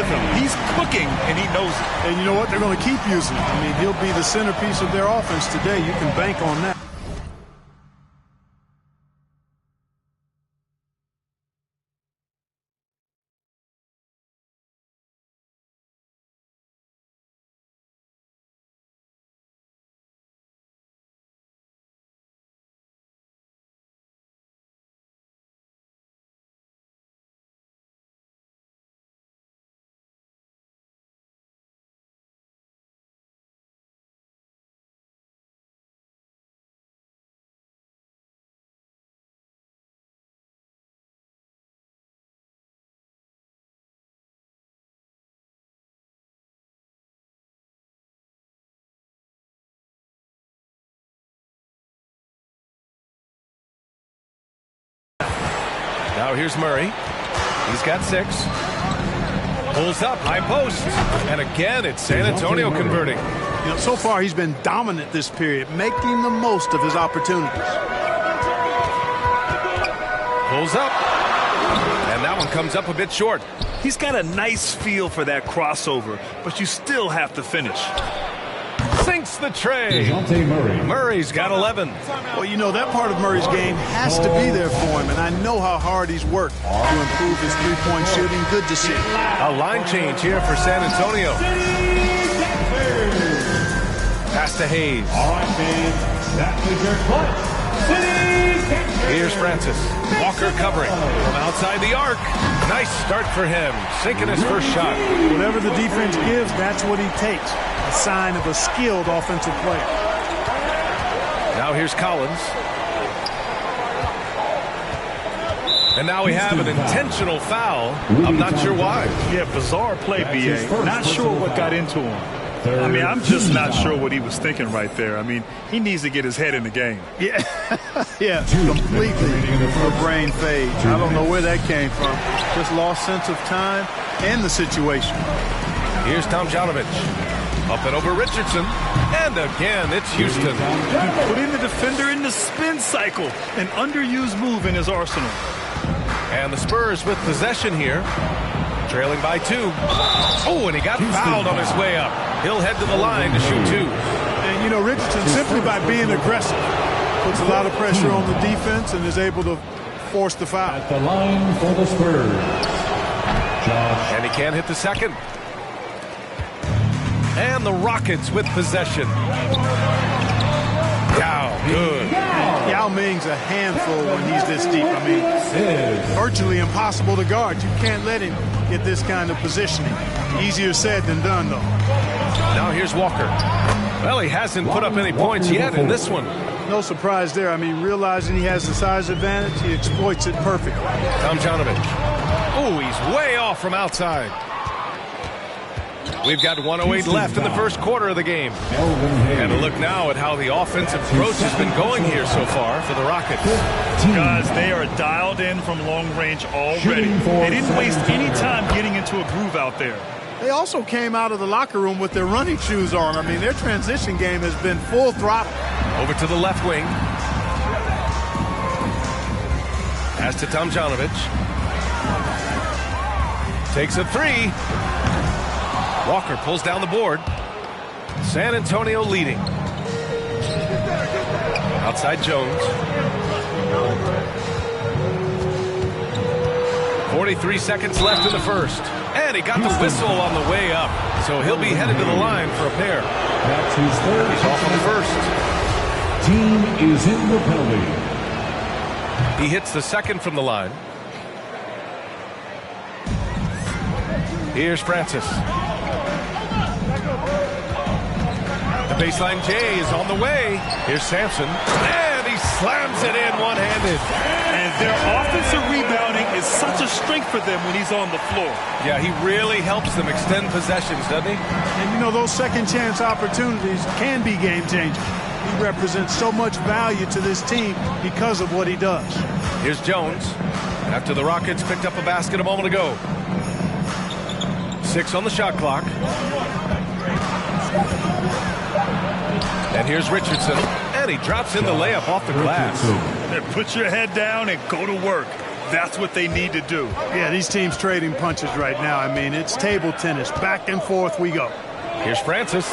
with him. He's cooking, and he knows it. And you know what? They're going to keep using him. I mean, he'll be the centerpiece of their offense today. You can bank on that. Now here's Murray. He's got 6. Pulls up, high post. And again, it's San Antonio converting. You know, so far he's been dominant this period, making the most of his opportunities. Pulls up. And that one comes up a bit short. He's got a nice feel for that crossover, but you still have to finish. Sinks the tray. Murray's got 11. Well, you know, that part of Murray's game has to be there for him, and I know how hard he's worked to improve his three-point shooting. Good to see. A line change here for San Antonio. Pass to Hayes. All right, fans. That was your clutch. Here's Francis. Walker covering from outside the arc. Nice start for him. Sinking his first shot. Whatever the defense gives, that's what he takes. A sign of a skilled offensive player. Now here's Collins. And now we have an intentional foul. I'm not sure why. Yeah, bizarre play, B.A. Not sure what got into him. I mean, I'm just not sure what he was thinking right there. I mean, he needs to get his head in the game. Yeah, yeah, completely a brain fade. I don't know where that came from. Just lost sense of time and the situation. Here's Tomjanovich. Up and over Richardson. And again, it's Houston. Putting the defender in the spin cycle. An underused move in his arsenal. And the Spurs with possession here. Trailing by 2. Oh, and he got fouled on his way up. He'll head to the line to shoot 2. And, you know, Richardson, simply by being aggressive, puts a lot of pressure on the defense and is able to force the foul. At the line for the Spurs, Josh. And he can't hit the second. And the Rockets with possession. Yao, good. Yao Ming's a handful when he's this deep. I mean, virtually impossible to guard. You can't let him get this kind of positioning. Easier said than done, though. Now here's Walker. Well, he hasn't put up any points yet in this one. No surprise there. I mean, realizing he has the size advantage, he exploits it perfectly. Tomjanovich. Oh, he's way off from outside. We've got 1:08 left in the first quarter of the game. And a look now at how the offensive approach has been going here so far for the Rockets. Guys, they are dialed in from long range already. They didn't waste any time getting into a groove out there. They also came out of the locker room with their running shoes on. I mean, their transition game has been full throttle. Over to the left wing. Pass to Tomjanovich. Takes a 3. Walker pulls down the board. San Antonio leading. Outside Jones. 43 seconds left in the first. And he got the whistle on the way up. So he'll be headed to the line for a pair. That's his third. He's off on the first. Team is in the penalty. He hits the second from the line. Here's Francis. The baseline J is on the way. Here's Sampson. And he slams it in one-handed. And their offensive rebounding is such a strength for them when he's on the floor. Yeah, he really helps them extend possessions, doesn't he? And, you know, those second chance opportunities can be game-changing. He represents so much value to this team because of what he does. Here's Jones. After the Rockets picked up a basket a moment ago. 6 on the shot clock. And here's Richardson. And he drops in the layup off the glass. Put your head down and go to work. That's what they need to do. Yeah, these teams trading punches right now. I mean, it's table tennis. Back and forth we go. Here's Francis.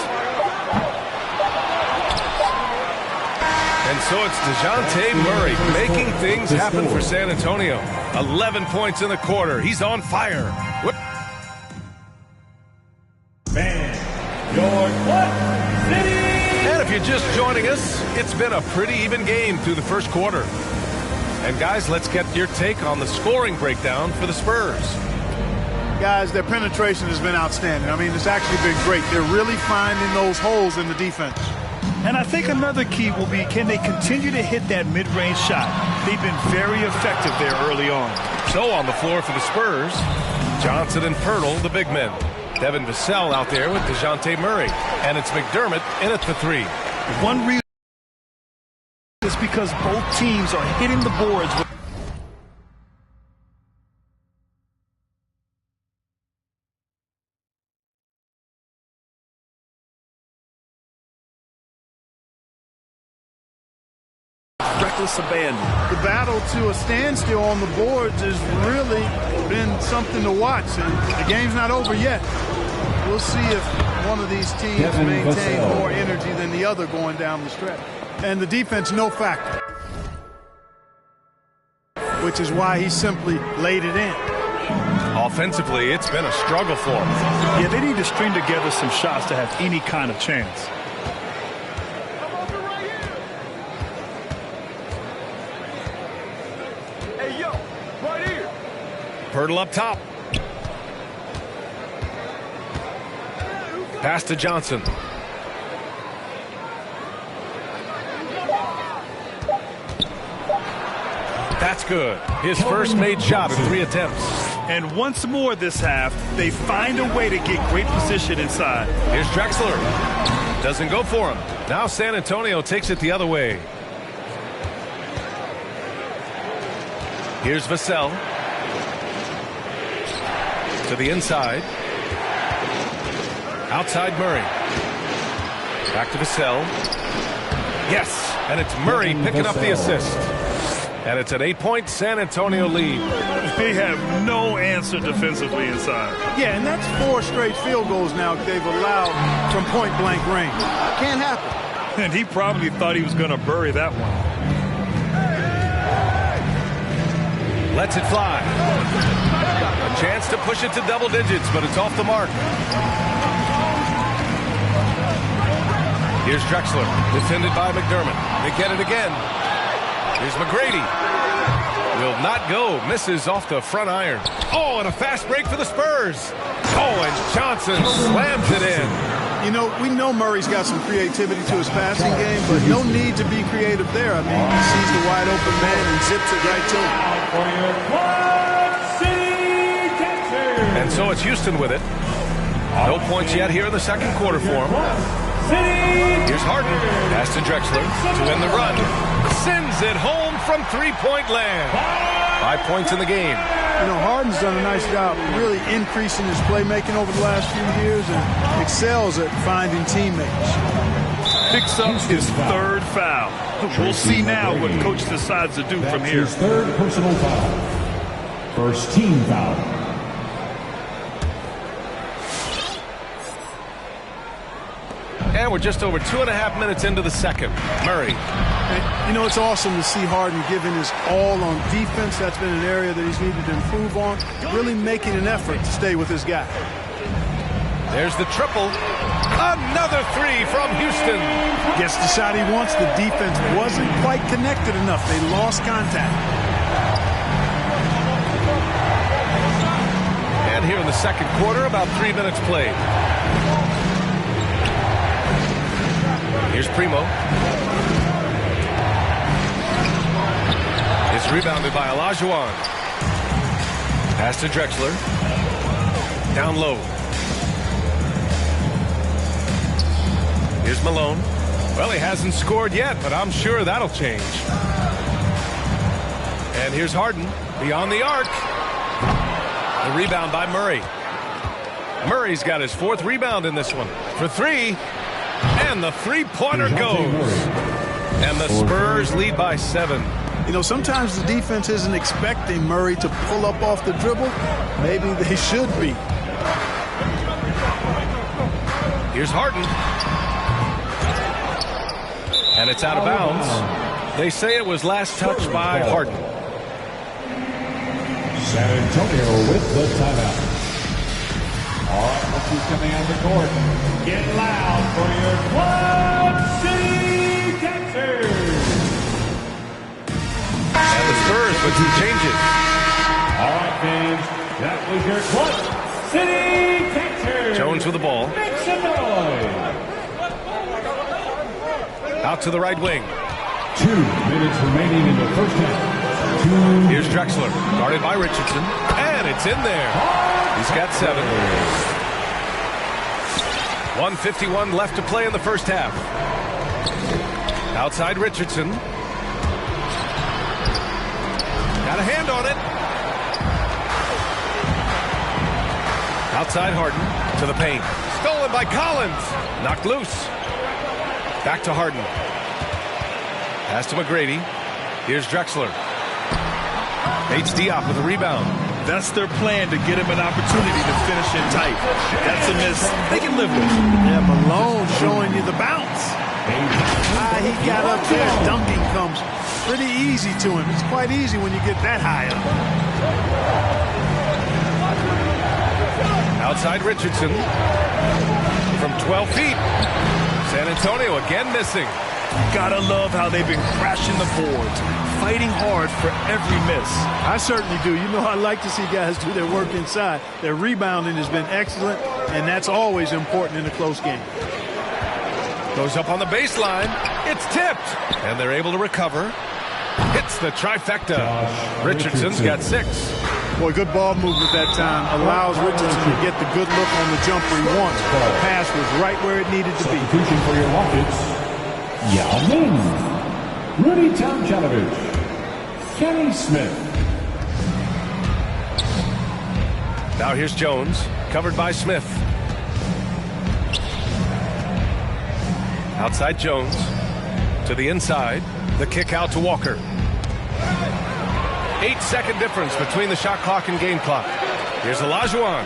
And so it's DeJounte Murray making things happen for San Antonio. 11 points in the quarter. He's on fire. And if you're just joining us, it's been a pretty even game through the first quarter. And guys, let's get your take on the scoring breakdown for the Spurs. Guys, their penetration has been outstanding. I mean, it's actually been great. They're really finding those holes in the defense. And I think another key will be, can they continue to hit that mid-range shot? They've been very effective there early on. So on the floor for the Spurs, Johnson and Pirtle, the big men. Devin Vassell out there with DeJounte Murray. And it's McDermott in at the three. One reason is because both teams are hitting the boards with reckless abandon. The battle to a standstill on the boards has really been something to watch, and the game's not over yet. We'll see if one of these teams maintain more energy than the other going down the stretch. And the defense, no factor, which is why he simply laid it in. Offensively, it's been a struggle for him. Yeah, they need to string together some shots to have any kind of chance. Pirtle up top. Pass to Johnson. That's good. His first made shot in 3 attempts. And once more this half, they find a way to get great position inside. Here's Drexler. Doesn't go for him. Now San Antonio takes it the other way. Here's Vassell. To the inside. Outside Murray. Back to Vassell. Yes, and it's Murray picking up the assist. And it's an 8-point San Antonio lead. They have no answer defensively inside. Yeah, and that's 4 straight field goals now they've allowed from point-blank range. Can't happen. And he probably thought he was going to bury that one. Lets it fly. A chance to push it to double digits, but it's off the mark. Here's Drexler, defended by McDermott. They get it again. Here's McGrady. Will not go. Misses off the front iron. Oh, and a fast break for the Spurs. Oh, and Johnson slams it in. You know, we know Murray's got some creativity to his passing game, but no need to be creative there. I mean, he sees the wide open man and zips it right to him. And so it's Houston with it. No points yet here in the second quarter for him. Here's Harden. Pass to Drexler to win the run. Sends it home from three-point land. 5 points in the game. You know, Harden's done a nice job really increasing his playmaking over the last few years and excels at finding teammates. Picks up his 3rd foul. We'll see now what coach decides to do from here. His 3rd personal foul. First team foul. And we're just over 2.5 minutes into the second. Murray. And, you know, it's awesome to see Harden giving his all on defense. That's been an area that he's needed to improve on. Really making an effort to stay with his guy. There's the triple. Another 3 from Houston. Gets the shot he wants. The defense wasn't quite connected enough. They lost contact. And here in the second quarter, about 3 minutes played. Here's Primo. It's rebounded by Olajuwon. Pass to Drexler. Down low. Here's Malone. Well, he hasn't scored yet, but I'm sure that'll change. And here's Harden. Beyond the arc. The rebound by Murray. Murray's got his 4th rebound in this one. For 3. And the three-pointer goes. And the Spurs lead by 7. You know, sometimes the defense isn't expecting Murray to pull up off the dribble. Maybe they should be. Here's Harden. And it's out of bounds. They say it was last touched by Harden. San Antonio with the timeout. All right, let's see coming on the court. Get loud for your Club City Dancers. And the Spurs with some changes. All right, fans, that was your Club City Dancers. Jones with the ball. Make some noise. Out to the right wing. 2 minutes remaining in the first half. Here's Drexler, guarded by Richardson, and it's in there. He's got 7. 1:51 left to play in the first half. Outside Richardson. Got a hand on it. Outside Harden to the paint. Stolen by Collins. Knocked loose. Back to Harden. Pass to McGrady. Here's Drexler. H. Diop with a rebound. That's their plan, to get him an opportunity to finish in tight. That's a miss they can live with. Yeah, Malone showing you the bounce. He got up there. Dunking comes pretty easy to him. It's quite easy when you get that high up. Outside Richardson. From 12 feet. San Antonio again missing. Gotta love how they've been crashing the boards, fighting hard for every miss. I certainly do. You know, I like to see guys do their work inside. Their rebounding has been excellent, and that's always important in a close game. Goes up on the baseline. It's tipped. And they're able to recover. Hits the trifecta. Richardson's got 6. Boy, good ball movement that time. Allows Richardson to get the good look on the jumper he wants. The pass was right where it needed to be. Substitution for your Rockets. Yao Ming, Rudy Tomjanovich, Kenny Smith. Now here's Jones, covered by Smith. Outside Jones, to the inside, the kick out to Walker. 8-second difference between the shot clock and game clock. Here's Olajuwon.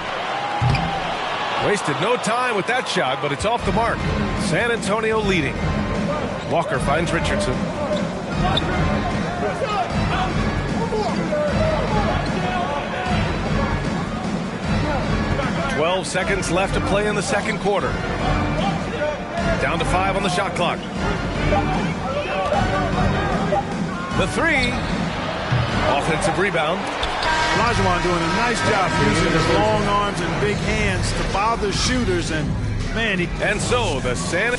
Wasted no time with that shot, but it's off the mark. San Antonio leading. Walker finds Richardson. 12 seconds left to play in the second quarter. Down to 5 on the shot clock. The 3. Offensive rebound. Olajuwon doing a nice job using his long arms and big hands to bother shooters, and man, he... And so the San...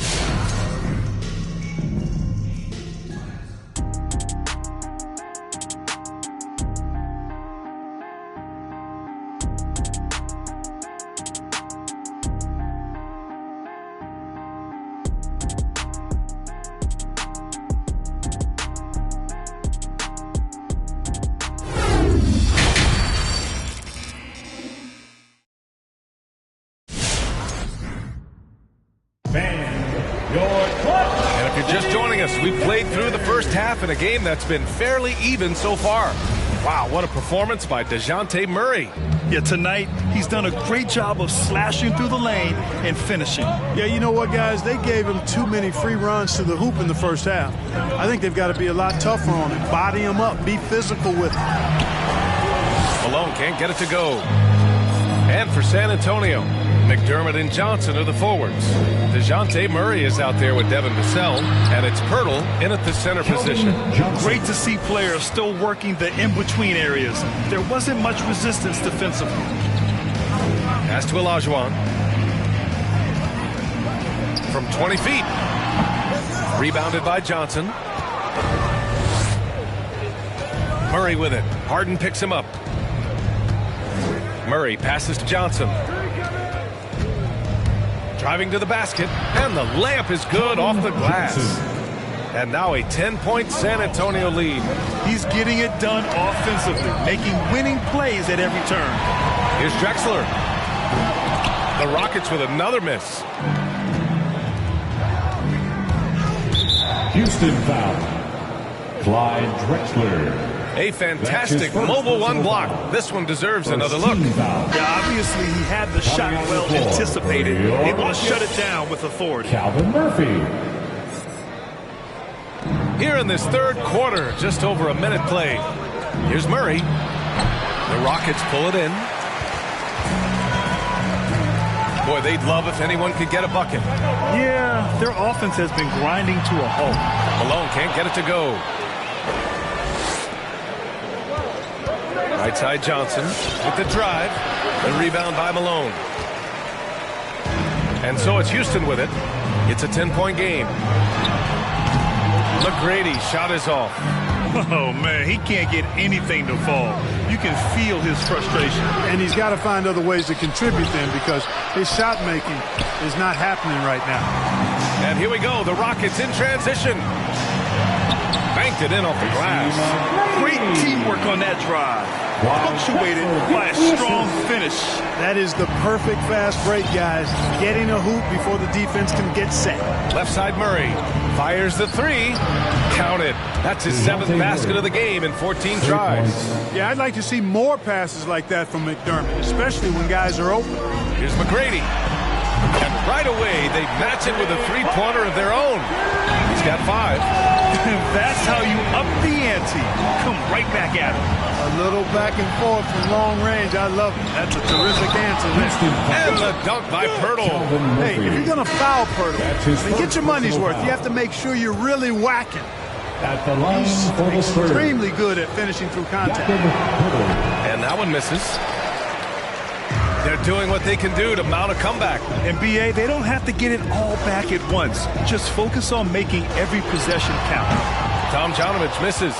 We played through the first half in a game that's been fairly even so far. Wow, what a performance by DeJounte Murray. Yeah, tonight he's done a great job of slashing through the lane and finishing. Yeah, you know what, guys? They gave him too many free runs to the hoop in the first half. I think they've got to be a lot tougher on him. Body him up. Be physical with him. Malone can't get it to go. And for San Antonio, McDermott and Johnson are the forwards. DeJounte Murray is out there with Devin Vassell, and it's Pirtle in at the center position. Great to see players still working the in-between areas. There wasn't much resistance defensively. Pass to Olajuwon. From 20 feet. Rebounded by Johnson. Murray with it. Harden picks him up. Murray passes to Johnson. Driving to the basket, and the layup is good off the glass. And now a 10-point San Antonio lead. He's getting it done offensively, making winning plays at every turn. Here's Drexler. The Rockets with another miss. Houston foul. Clyde Drexler. A fantastic mobile one block. This one deserves another look. Yeah, obviously he had the shot well anticipated, able to shut it down with authority. Calvin Murphy. Here in this third quarter, just over a minute played. Here's Murray. The Rockets pull it in. Boy, they'd love if anyone could get a bucket. Yeah, their offense has been grinding to a halt. Malone can't get it to go. Right side Johnson with the drive. The rebound by Malone. And so it's Houston with it. It's a 10-point game. McGrady shot is off. Oh, man, he can't get anything to fall. You can feel his frustration. And he's got to find other ways to contribute then, because his shot making is not happening right now. And here we go. The Rockets in transition. Banked it in off the glass. Great teamwork on that drive. Punctuated by a strong finish. That is the perfect fast break, guys. Getting a hoop before the defense can get set. Left side Murray fires the three. Counted. That's his 7th basket of the game in 14 tries. Yeah, I'd like to see more passes like that from McDermott, especially when guys are open. Here's McGrady. And right away, they match it with a three-pointer of their own. He's got 5. That's how you up the ante. Come right back at him. A little back and forth from long range. I love it. That's a terrific answer. And the dunk by Pirtle. Hey, if you're going to foul Pirtle, then get your money's worth. You have to make sure you're really whacking. At the line for the Spurs. Extremely good at finishing through contact. And that one misses. They're doing what they can do to mount a comeback. And BA, they don't have to get it all back at once. Just focus on making every possession count. Tomjanovich misses.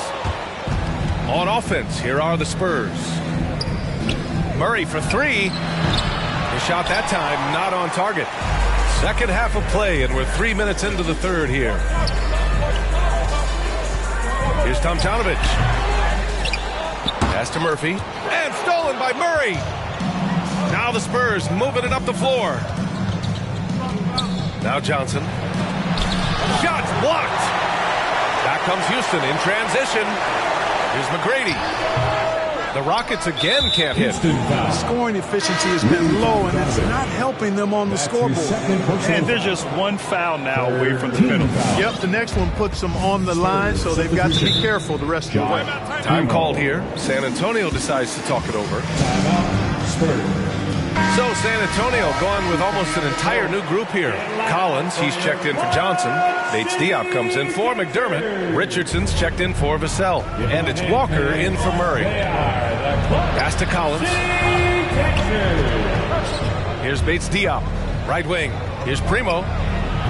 On offense, here are the Spurs. Murray for 3. His shot that time not on target. Second half of play, and we're 3 minutes into the third here. Here's Tomjanovich. Pass to Murphy. And stolen by Murray. Now the Spurs moving it up the floor. Now Johnson. Shots blocked. Back comes Houston in transition. Here's McGrady. The Rockets again can't hit. The scoring efficiency has been low, and it's not helping them on the scoreboard. And they're just one foul now away from the penalty. Yep, the next one puts them on the line, so they've got to be careful the rest of the way. Time called here. San Antonio decides to talk it over. So San Antonio going with almost an entire new group here. Collins, he's checked in for Johnson. Bates Diop comes in for McDermott. Richardson's checked in for Vassell. And it's Walker in for Murray. Pass to Collins. Here's Bates Diop. Right wing. Here's Primo.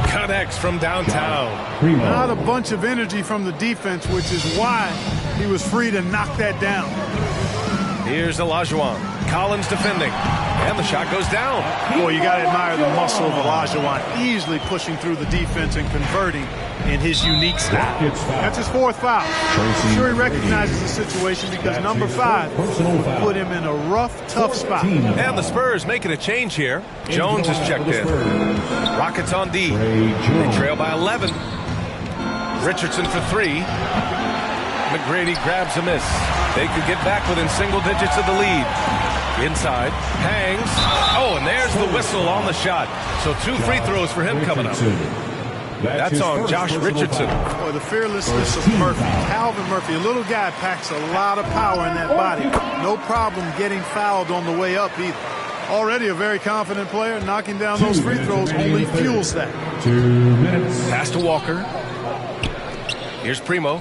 Connects from downtown. Not a bunch of energy from the defense, which is why he was free to knock that down. Here's Olajuwon. Collins defending. And the shot goes down. Boy, you got to admire the muscle of Olajuwon, easily pushing through the defense and converting in his unique style. That's his 4th foul. I'm sure he recognizes the situation because number 5 put him in a rough, tough spot. And the Spurs making a change here. Jones is checked in. Rockets on D. They trail by 11. Richardson for 3. McGrady grabs a miss. They could get back within single digits of the lead. Inside, hangs. Oh, and there's the whistle on the shot. So 2 free throws for him coming up. That's on Josh Richardson. Boy, the fearlessness of Murphy. Calvin Murphy, a little guy, packs a lot of power in that body. No problem getting fouled on the way up either. Already a very confident player. Knocking down those free throws only fuels that. 2 minutes. Pass to Walker. Here's Primo.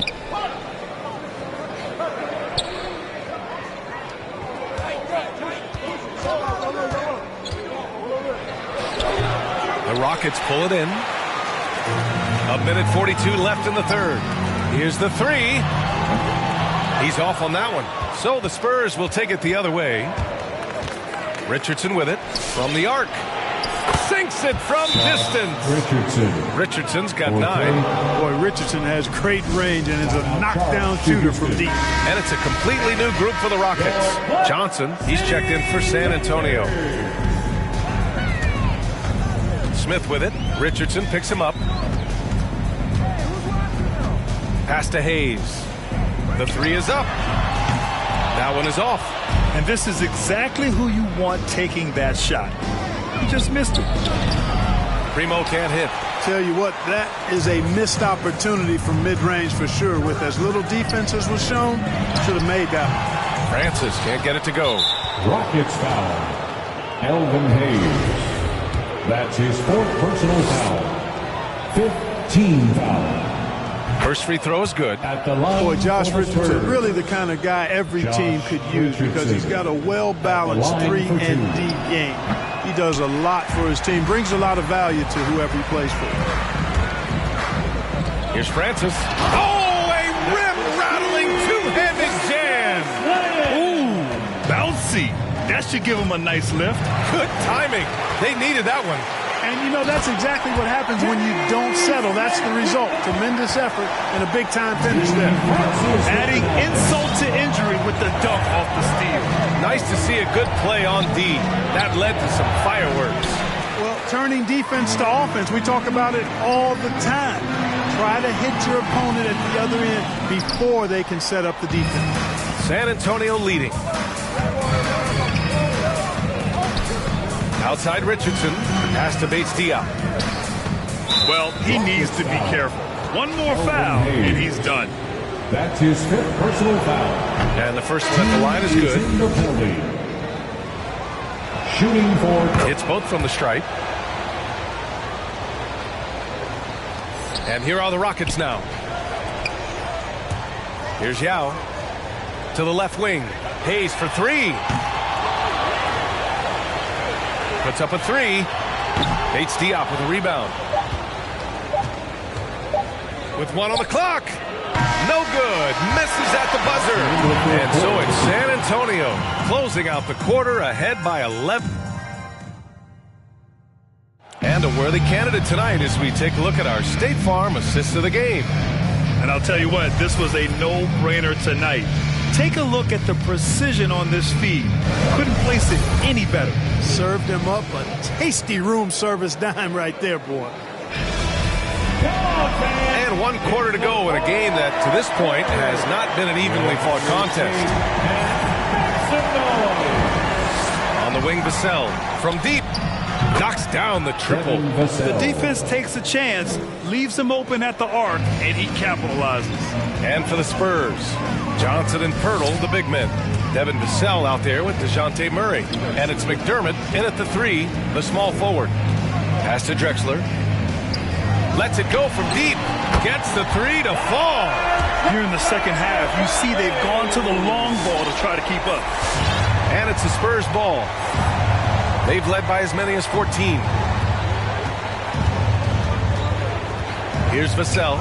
The Rockets pull it in. 1:42 left in the third. Here's the 3. He's off on that one. So the Spurs will take it the other way. Richardson with it from the arc. Sinks it from distance. Richardson's got 9. Boy, Richardson has great range and is a knockdown shooter from deep. And it's a completely new group for the Rockets. Johnson, he's checked in for San Antonio. Smith with it. Richardson picks him up. Pass to Hayes. The three is up. That one is off. And this is exactly who you want taking that shot. He just missed it. Primo can't hit. Tell you what, that is a missed opportunity from mid-range for sure. With as little defense as was shown, should have made that one. Francis can't get it to go. Rockets foul. Elvin Hayes. That's his 4th personal foul. 15 foul. First free throw is good. At the line. Boy, Josh Richardson, really the kind of guy every team could use because he's got a well-balanced 3 and D game. He does a lot for his team, brings a lot of value to whoever he plays for. Here's Francis. Oh, a rim-rattling two-handed jam. Ooh, bouncy. That should give him a nice lift. Good timing. They needed that one. And, you know, that's exactly what happens when you don't settle. That's the result. Tremendous effort and a big-time finish there. Adding insult to injury with the dunk off the steal. Nice to see a good play on D. That led to some fireworks. Well, turning defense to offense, we talk about it all the time. Try to hit your opponent at the other end before they can set up the defense. San Antonio leading. Outside Richardson. Pass to Bates-Diop. Well, he needs to be careful. One more foul, and he's done. That's his 5th personal foul. And the first one at the line is good. In the penalty. Shooting for. It's both from the stripe. And here are the Rockets now. Here's Yao. To the left wing. Hayes for 3. Puts up a 3. Bates-Diop with a rebound. With 1 on the clock. No good. Misses at the buzzer. And so it's San Antonio closing out the quarter ahead by 11. And a worthy candidate tonight as we take a look at our State Farm assist of the game. And I'll tell you what, this was a no-brainer tonight. Take a look at the precision on this feed. Couldn't place it any better. Served him up a tasty room service dime right there, boy. And 1 quarter to go in a game that, to this point, has not been an evenly fought contest. On the wing, Vassell from deep. Knocks down the triple. The defense takes a chance, leaves him open at the arc, and he capitalizes. And for the Spurs, Johnson and Pirtle, the big men. Devin Vassell out there with DeJounte Murray. And it's McDermott in at the 3, the small forward. Pass to Drexler. Lets it go from deep. Gets the 3 to fall. Here in the second half, you see they've gone to the long ball to try to keep up. And it's the Spurs ball. They've led by as many as 14. Here's Vassell.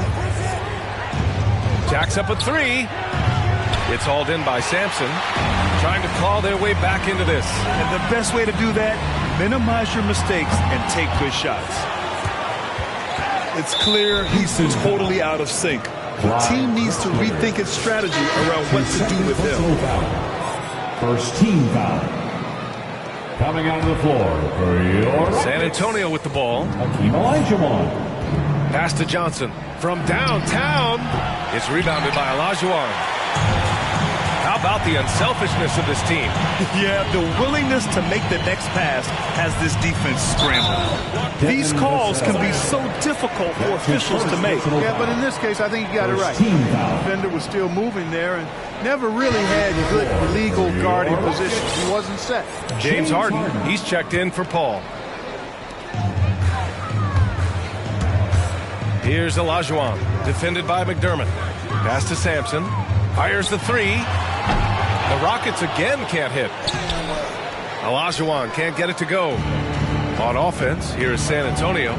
Jacks up a 3. It's hauled in by Sampson. Trying to claw their way back into this. And the best way to do that, minimize your mistakes and take good shots. It's clear he's totally out of sync. The team needs to rethink its strategy around what to do with him. First team foul. Coming out of the floor for your San Antonio with the ball. Hakeem Olajuwon. Pass to Johnson from downtown. It's rebounded by Olajuwon. How about the unselfishness of this team? Yeah, the willingness to make the next pass has this defense scrambling. These calls can be so difficult for officials to make. Yeah, but in this case, I think you got it right. The defender was still moving there and never really had good legal guarding positions. He wasn't set. James Harden, he's checked in for Paul. Here's Olajuwon, defended by McDermott. Pass to Sampson. Fires the 3. The Rockets again can't hit. Olajuwon can't get it to go. On offense, here is San Antonio.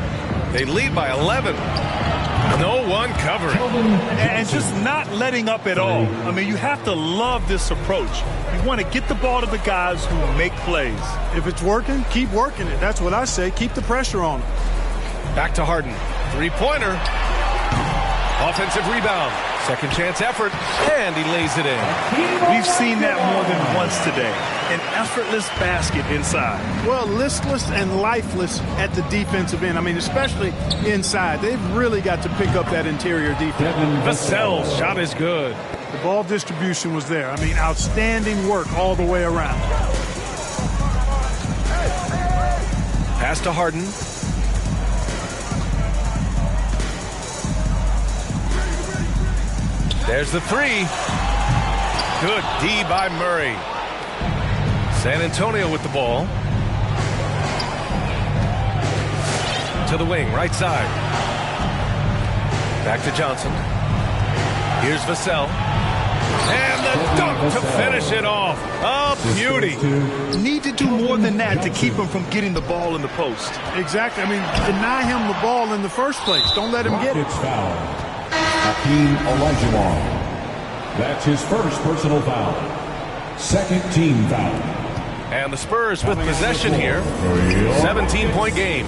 They lead by 11. No one covering. And just not letting up at all. I mean, you have to love this approach. You want to get the ball to the guys who make plays. If it's working, keep working it. That's what I say. Keep the pressure on them. Back to Harden. Three-pointer. Offensive rebound. Second chance effort, and he lays it in. We've seen that more than once today. An effortless basket inside. Well, listless and lifeless at the defensive end. I mean, especially inside. They've really got to pick up that interior defense. Vassell's shot is good. The ball distribution was there. I mean, outstanding work all the way around. Pass to Harden. There's the three. Good D by Murray. San Antonio with the ball. To the wing, right side. Back to Johnson. Here's Vassell. And the dunk to finish it off. A beauty. Need to do more than that to keep him from getting the ball in the post. Exactly. I mean, deny him the ball in the first place. Don't let him get it. Foul. Hakeem Olajuwon. That's his first personal foul. Second team foul. And the Spurs with possession here. 17-point game.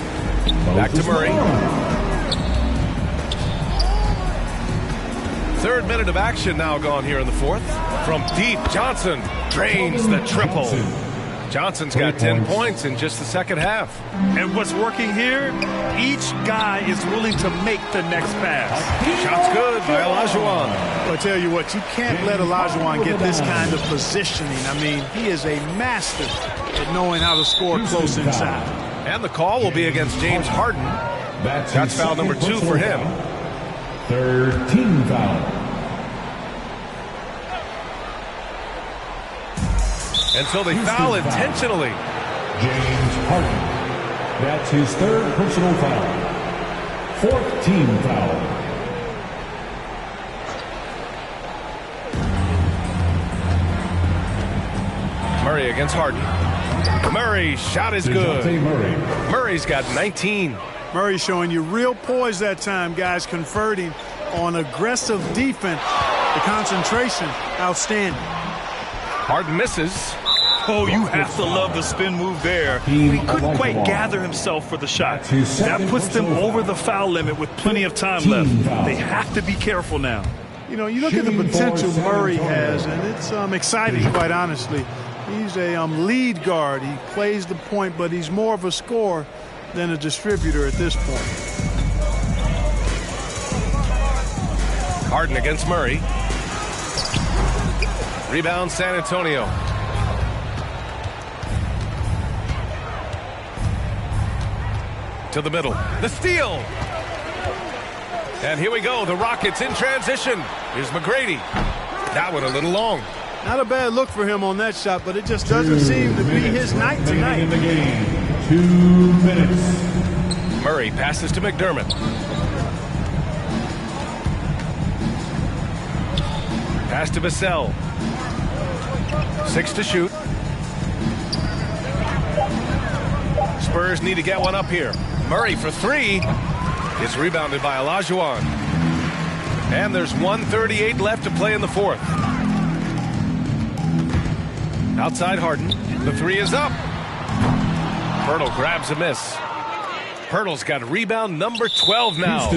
Back to Murray. Third minute of action now gone here in the fourth. From deep, Johnson drains the triple. Johnson's got 10 points in just the second half. And what's working here? Each guy is willing to make the next pass. Shot's good by Olajuwon. Well, I tell you what, you can't let Olajuwon get this kind of positioning. I mean, he is a master at knowing how to score close inside. And the call will be against James Harden. That's foul number 2 for him. Third team foul. And so they foul intentionally. James Harden. That's his third personal foul. Fourth team foul. Murray against Harden. Murray's shot is good. Murray's got 19. Murray showing you real poise that time, guys, converting on aggressive defense. The concentration, outstanding. Harden misses. Oh, you have to love the spin move there. He couldn't quite gather himself for the shot. That puts them over the foul limit with plenty of time left. They have to be careful now. You know, you look at the potential Murray has, and it's exciting, quite honestly. He's a lead guard. He plays the point, but he's more of a scorer than a distributor at this point. Harden against Murray. Rebound San Antonio. To the middle. The steal. And here we go. The Rockets in transition. Here's McGrady. That one a little long. Not a bad look for him on that shot, but it just doesn't seem to be his night tonight. In the game. 2 minutes. Murray passes to McDermott. Pass to Vassell. 6 to shoot. Spurs need to get one up here. Murray for 3 is rebounded by Olajuwon. And there's 1:38 left to play in the fourth. Outside Harden. The 3 is up. Pirtle grabs a miss. Pirtle's got rebound number 12 now.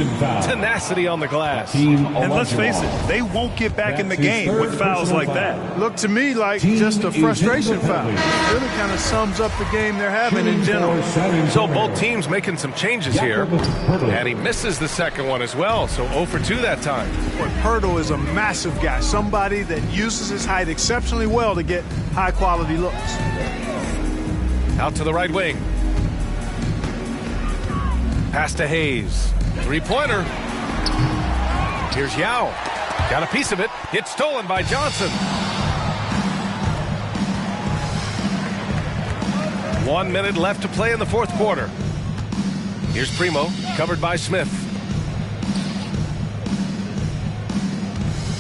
Tenacity on the glass. And let's face it, they won't get back in the game with fouls like that. Looked to me like just a frustration foul. It really kind of sums up the game they're having in general. So both teams making some changes here. And he misses the second one as well. So 0 for 2 that time. Boy, Pirtle is a massive guy. Somebody that uses his height exceptionally well to get high-quality looks. Out to the right wing. Pass to Hayes. 3-pointer. Here's Yao. Got a piece of it. It's stolen by Johnson. 1 minute left to play in the fourth quarter. Here's Primo, covered by Smith.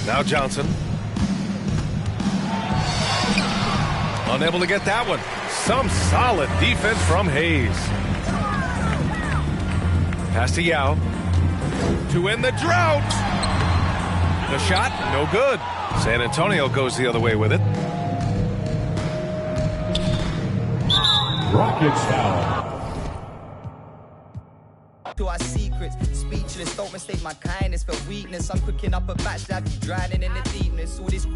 Now Johnson. Unable to get that one. Some solid defense from Hayes. Pass to Yao. To end the drought. The shot, no good. San Antonio goes the other way with it. Rockets foul. To our secrets, speech speechless. Don't mistake my kindness for weakness. I'm cooking up a batch that be drowning in the deepness. All this